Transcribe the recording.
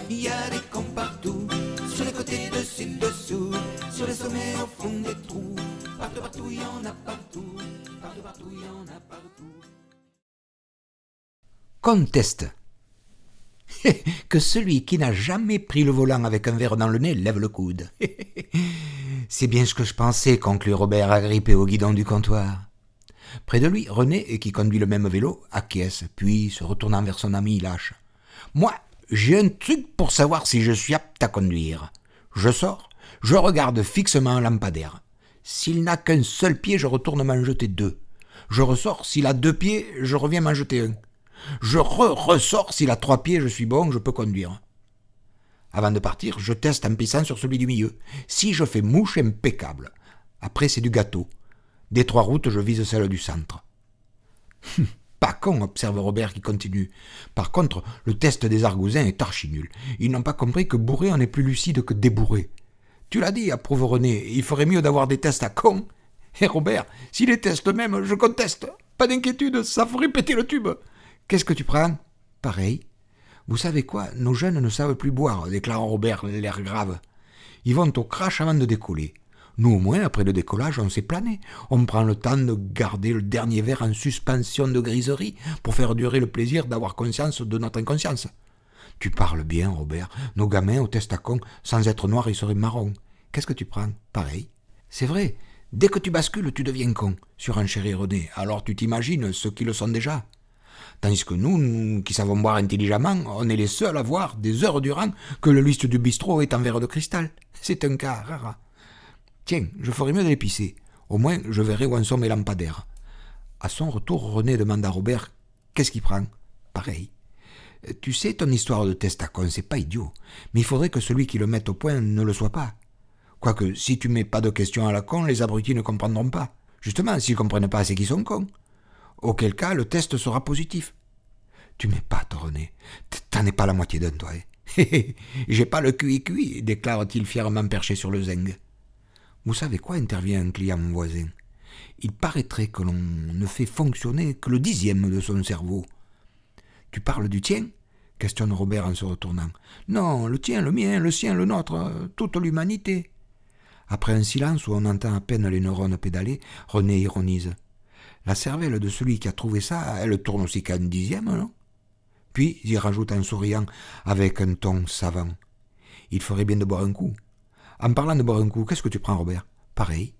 Il y a des cons partout, sur les côtés, dessus, dessous, sur les sommets, au fond des trous. Partout, partout, il y en a partout. Partout, partout, il y en a partout. Conteste. Que celui qui n'a jamais pris le volant avec un verre dans le nez lève le coude. C'est bien ce que je pensais, conclut Robert agrippé au guidon du comptoir. Près de lui, René, qui conduit le même vélo, acquiesce, puis, se retournant vers son ami, lâche. Moi, j'ai un truc pour savoir si je suis apte à conduire. Je sors, je regarde fixement un lampadaire. S'il n'a qu'un seul pied, je retourne m'en jeter 2. Je ressors, s'il a 2 pieds, je reviens m'en jeter 1. Je ressors, s'il a 3 pieds, je suis bon, je peux conduire. Avant de partir, je teste en pissant sur celui du milieu. Si je fais mouche, impeccable. Après, c'est du gâteau. Des 3 routes, je vise celle du centre. Pas con, observe Robert qui continue. Par contre, le test des argousins est archi nul. Ils n'ont pas compris que bourré, on est plus lucide que débourré. Tu l'as dit, approuve René, il ferait mieux d'avoir des tests à con. Et Robert, si les tests même, je conteste. Pas d'inquiétude, ça ferait péter le tube. Qu'est-ce que tu prends ? Pareil. Vous savez quoi ? Nos jeunes ne savent plus boire, déclare Robert, l'air grave. Ils vont au crash avant de décoller. Nous, au moins, après le décollage, on sait planer. On prend le temps de garder le dernier verre en suspension de griserie pour faire durer le plaisir d'avoir conscience de notre inconscience. Tu parles bien, Robert. Nos gamins, au test à con, sans être noirs, ils seraient marrons. Qu'est-ce que tu prends ? Pareil. C'est vrai. Dès que tu bascules, tu deviens con, surenchérit René. Alors tu t'imagines ceux qui le sont déjà. Tandis que nous qui savons boire intelligemment, on est les seuls à voir, des heures durant, que le lustre du bistrot est en verre de cristal. C'est un cas rare. Tiens, je ferais mieux de l'épicer. Au moins, je verrai où en sont mes lampadaires. À son retour, René demande à Robert « Qu'est-ce qu'il prend ?» Pareil. Tu sais, ton histoire de test à con, c'est pas idiot. Mais il faudrait que celui qui le mette au point ne le soit pas. Quoique, si tu mets pas de questions à la con, les abrutis ne comprendront pas. Justement, s'ils comprennent pas, c'est qu'ils sont cons. Auquel cas, le test sera positif. Tu m'épates, René. T'en es pas la moitié d'un, toi. J'ai pas le QI, déclare-t-il fièrement perché sur le zinc. Vous savez quoi, intervient un client voisin. Il paraîtrait que l'on ne fait fonctionner que le 10e de son cerveau. Tu parles du tien ? Questionne Robert en se retournant. Non, le tien, le mien, le sien, le nôtre, toute l'humanité. Après un silence où on entend à peine les neurones pédaler, René ironise. La cervelle de celui qui a trouvé ça, elle tourne aussi qu'à un 10e, non ? Puis, il rajoute en souriant, avec un ton savant. Il ferait bien de boire un coup. En parlant de boire un coup, qu'est-ce que tu prends, Robert ? Pareil.